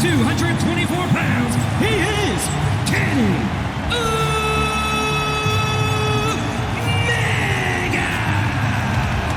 224 pounds, he is Kenny Omega!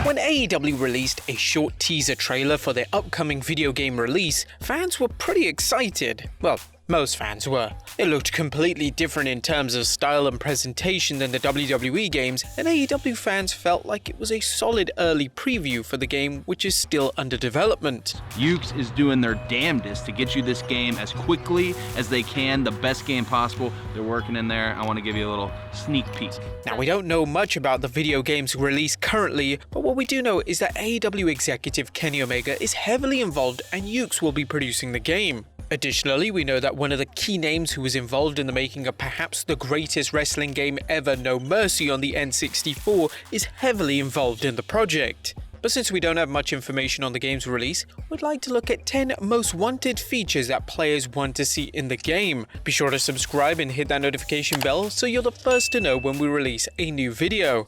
When AEW released a short teaser trailer for their upcoming video game release, fans were pretty excited. Well, most fans were. It looked completely different in terms of style and presentation than the WWE games, and AEW fans felt like it was a solid early preview for the game, which is still under development. Yuke's is doing their damnedest to get you this game as quickly as they can, the best game possible. They're working in there. I want to give you a little sneak peek. Now, we don't know much about the video game's release currently, but what we do know is that AEW executive Kenny Omega is heavily involved and Yuke's will be producing the game. Additionally, we know that one of the key names who was involved in the making of perhaps the greatest wrestling game ever, No Mercy on the N64, is heavily involved in the project. But since we don't have much information on the game's release, we'd like to look at 10 most wanted features that players want to see in the game. Be sure to subscribe and hit that notification bell so you're the first to know when we release a new video.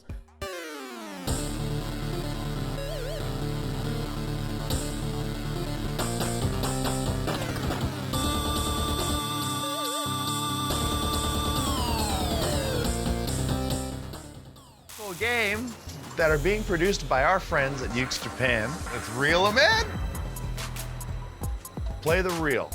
Game that are being produced by our friends at Yuke's Japan. Let's reel them in. Play the reel.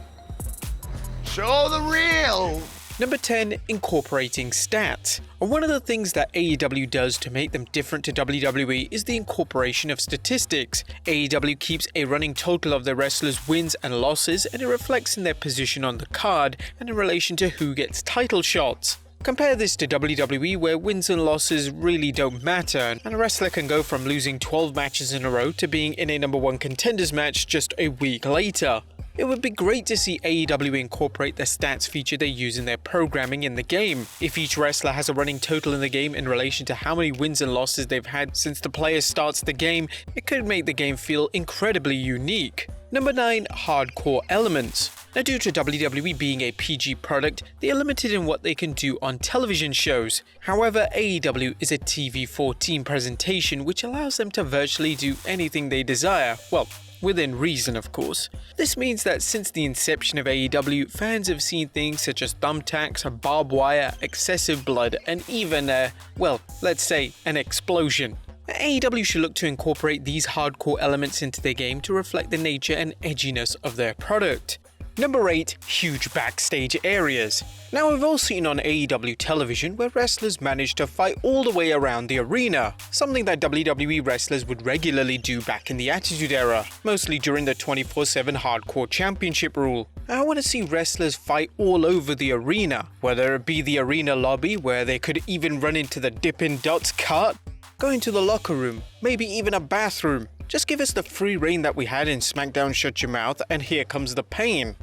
Show the reel. Number 10, incorporating stats. And one of the things that AEW does to make them different to WWE is the incorporation of statistics. AEW keeps a running total of their wrestlers' wins and losses, and it reflects in their position on the card and in relation to who gets title shots. Compare this to WWE, where wins and losses really don't matter, and a wrestler can go from losing 12 matches in a row to being in a number 1 contenders match just a week later. It would be great to see AEW incorporate the stats feature they use in their programming in the game. If each wrestler has a running total in the game in relation to how many wins and losses they've had since the player starts the game, it could make the game feel incredibly unique. Number 9, hardcore elements. Now, due to WWE being a PG product, they are limited in what they can do on television shows. However, AEW is a TV-14 presentation which allows them to virtually do anything they desire. Well, within reason, of course. This means that since the inception of AEW, fans have seen things such as thumbtacks, barbed wire, excessive blood, and even well, let's say an explosion. AEW should look to incorporate these hardcore elements into their game to reflect the nature and edginess of their product. Number 8, huge backstage areas. Now, we've all seen on AEW television where wrestlers manage to fight all the way around the arena, something that WWE wrestlers would regularly do back in the Attitude Era, mostly during the 24/7 Hardcore Championship rule. I want to see wrestlers fight all over the arena, whether it be the arena lobby where they could even run into the Dippin' Dots cart, go into the locker room, maybe even a bathroom. Just give us the free reign that we had in SmackDown Shut Your Mouth, and here comes the pain.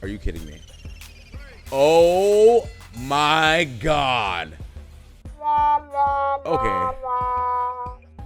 Are you kidding me? Oh my god. Okay.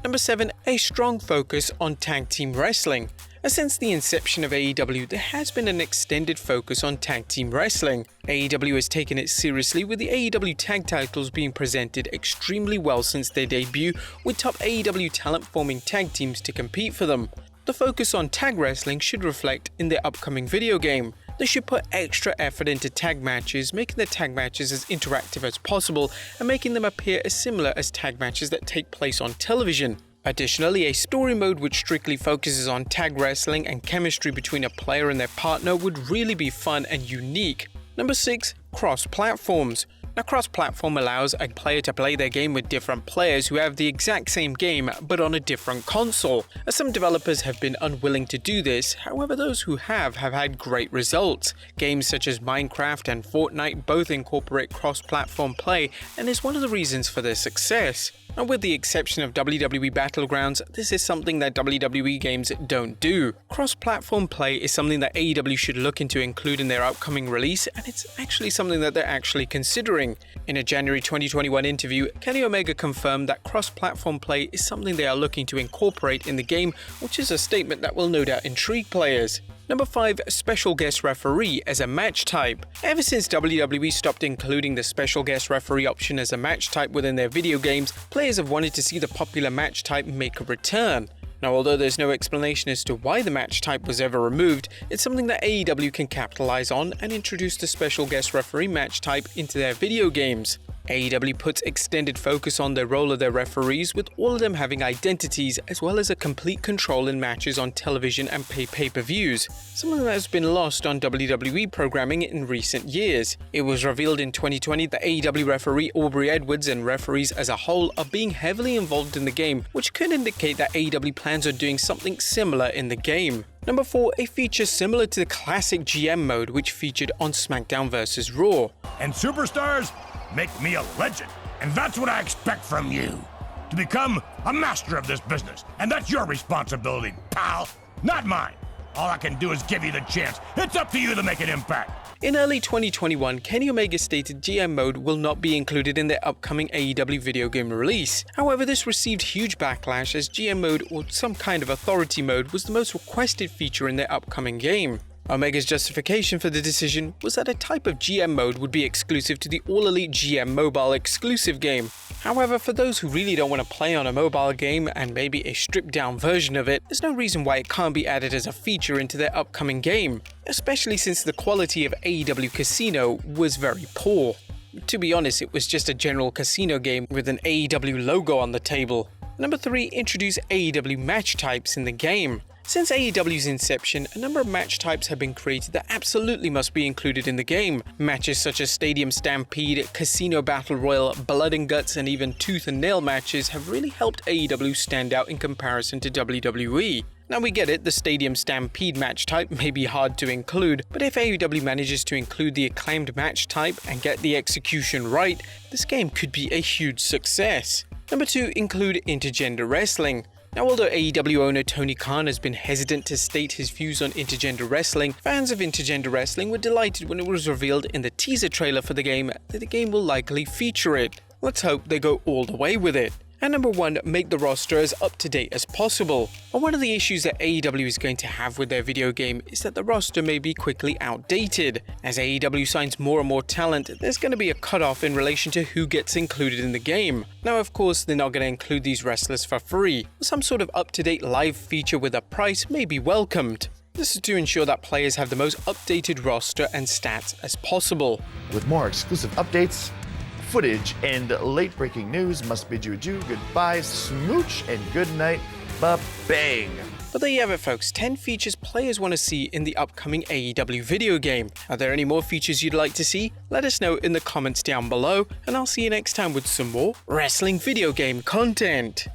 Number 7, a strong focus on tag team wrestling. Since the inception of AEW, there has been an extended focus on tag team wrestling. AEW has taken it seriously, with the AEW tag titles being presented extremely well since their debut, with top AEW talent forming tag teams to compete for them. The focus on tag wrestling should reflect in their upcoming video game. They should put extra effort into tag matches, making the tag matches as interactive as possible and making them appear as similar as tag matches that take place on television. Additionally, a story mode which strictly focuses on tag wrestling and chemistry between a player and their partner would really be fun and unique. Number 6, cross-platforms. Now, cross-platform allows a player to play their game with different players who have the exact same game but on a different console. Some developers have been unwilling to do this, however those who have had great results. Games such as Minecraft and Fortnite both incorporate cross-platform play and is one of the reasons for their success. And with the exception of WWE Battlegrounds, this is something that WWE games don't do. Cross-platform play is something that AEW should look into include in their upcoming release, and it's actually something that they're actually considering. In a January 2021 interview, Kenny Omega confirmed that cross-platform play is something they are looking to incorporate in the game, which is a statement that will no doubt intrigue players. Number 5, special guest referee as a match type. Ever since WWE stopped including the special guest referee option as a match type within their video games, players have wanted to see the popular match type make a return. Now, although there's no explanation as to why the match type was ever removed, it's something that AEW can capitalize on and introduce the special guest referee match type into their video games. AEW puts extended focus on the role of their referees, with all of them having identities as well as a complete control in matches on television and pay-per-views, something that has been lost on WWE programming in recent years. It was revealed in 2020 that AEW referee Aubrey Edwards and referees as a whole are being heavily involved in the game, which could indicate that AEW plans on doing something similar in the game. Number 4, a feature similar to the classic GM mode which featured on SmackDown vs. Raw. And superstars make me a legend, and that's what I expect from you. To become a master of this business, and that's your responsibility, pal, not mine. All I can do is give you the chance. It's up to you to make an impact. In early 2021, Kenny Omega stated GM mode will not be included in their upcoming AEW video game release. However, this received huge backlash as GM mode, or some kind of authority mode, was the most requested feature in their upcoming game. Omega's justification for the decision was that a type of GM mode would be exclusive to the All Elite GM mobile exclusive game. However, for those who really don't want to play on a mobile game and maybe a stripped down version of it, there's no reason why it can't be added as a feature into their upcoming game, especially since the quality of AEW Casino was very poor. To be honest, it was just a general casino game with an AEW logo on the table. Number 3, introduce AEW match types in the game. Since AEW's inception, a number of match types have been created that absolutely must be included in the game. Matches such as Stadium Stampede, Casino Battle Royal, Blood and Guts, and even Tooth and Nail matches have really helped AEW stand out in comparison to WWE. Now we get it, the Stadium Stampede match type may be hard to include, but if AEW manages to include the acclaimed match type and get the execution right, this game could be a huge success. Number 2, include intergender wrestling. Now, although AEW owner Tony Khan has been hesitant to state his views on intergender wrestling, fans of intergender wrestling were delighted when it was revealed in the teaser trailer for the game that the game will likely feature it. Let's hope they go all the way with it. And number 1, make the roster as up-to-date as possible. And one of the issues that AEW is going to have with their video game is that the roster may be quickly outdated. As AEW signs more and more talent, there's going to be a cutoff in relation to who gets included in the game. Now, of course, they're not going to include these wrestlers for free. Some sort of up-to-date live feature with a price may be welcomed. This is to ensure that players have the most updated roster and stats as possible. With more exclusive updates, footage, and late-breaking news, must bid you adieu, goodbye, smooch, and good night, ba-bang. But there you have it, folks, 10 features players want to see in the upcoming AEW video game. Are there any more features you'd like to see? Let us know in the comments down below, and I'll see you next time with some more wrestling video game content.